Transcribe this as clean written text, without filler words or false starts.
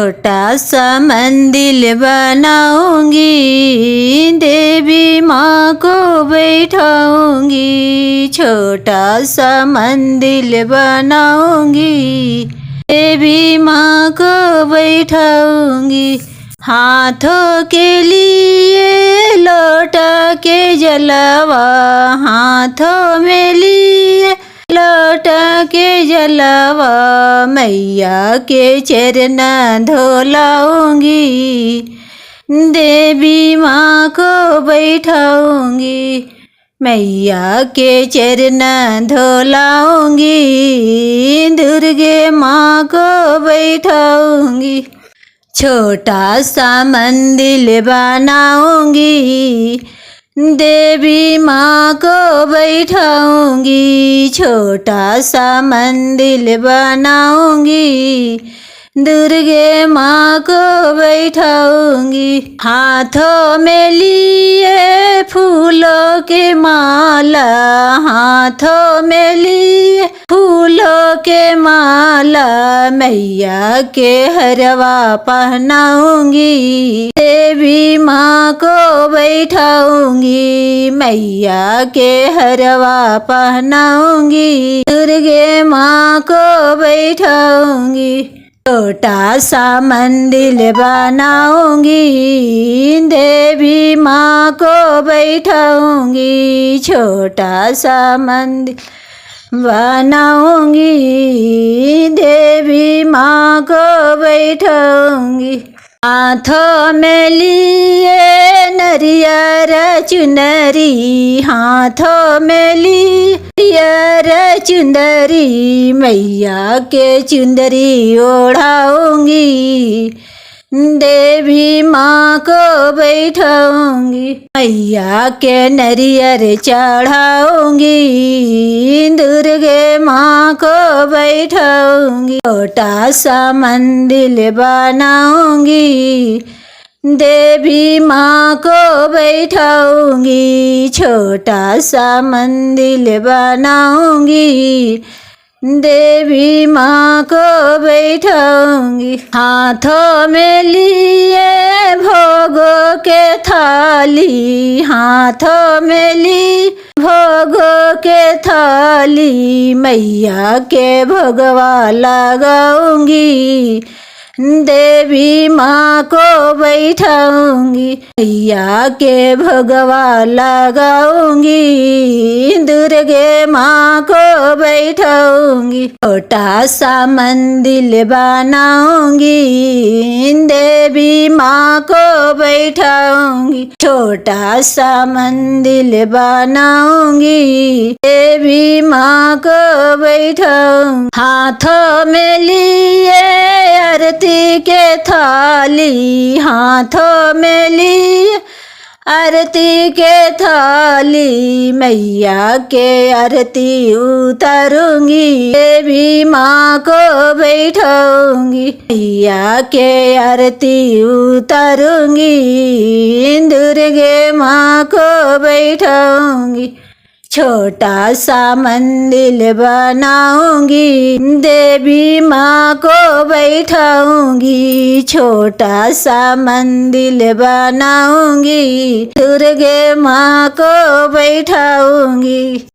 छोटा सा मंदिर बनाऊंगी, देवी माँ को बैठाऊंगी। छोटा सा मंदिर बनाऊंगी, देवी माँ को बैठाऊंगी। हाथों के लिए लौटा के जलावा, हाथों में लिए लौटा के जलावा। मैया के चरण धोलाऊंगी, देवी माँ को बैठाऊंगी। मैया के चरण धोलाऊंगी, दुर्गे माँ को बैठाऊंगी। छोटा सा मंदिर बनाऊंगी, देवी माँ को बैठाऊंगी। छोटा सा मंदिर बनाऊंगी, दुर्गे माँ को बैठाऊंगी। हाथों में लिए फूलों के माला, हाथों में लिए फूलों के माला। मैया के हरवा पहनाऊंगी, देवी माँ को बैठाऊंगी। मैया के हरवा पहनाऊंगी, दुर्गे माँ को बैठाऊंगी। छोटा सा मंदिर बनाऊंगी, देवी माँ को बैठाऊंगी। छोटा सा मंदिर बनाऊंगी, देवी माँ को बैठाऊंगी। हाथों में लिए नरियर चुनरी, हाथों में लिए नरियर चुंदरी। मैया के चुंदरी ओढ़ाऊंगी, देवी माँ को बैठाऊंगी। मैया के नरियर चढ़ाऊंगी, दुर्गे माँ को बैठाऊंगी। छोटा सा मंदिर बनाऊंगी, देवी माँ को बैठाऊंगी। छोटा सा मंदिर बनाऊंगी, देवी माँ को बैठाऊंगी। हाथों में लिए भोगों के थाली, हाथों में ली भोगों के थाली। मैया के भगवा लगाऊंगी, देवी माँ को बैठाऊंगी। मैया के भगवा लगाऊंगी, दुर्गे माँ को बैठाऊंगी। छोटा सा मंदिर बनाऊंगी, देवी माँ को बैठाऊंगी। छोटा सा मंदिर बनाऊंगी, देवी माँ को बैठाऊंगी। हाथों में लिए आरती के थाली, हाथों में ली आरती के थाली। मैया के आरती उतारूंगी, देवी माँ को बैठाऊंगी। मैया के आरती उतारूंगी, दुर्गे माँ को बैठाऊंगी। छोटा सा मंदिर बनाऊंगी, देवी माँ को बैठाऊंगी। छोटा सा मंदिर बनाऊंगी, दुर्गे माँ को बैठाऊंगी।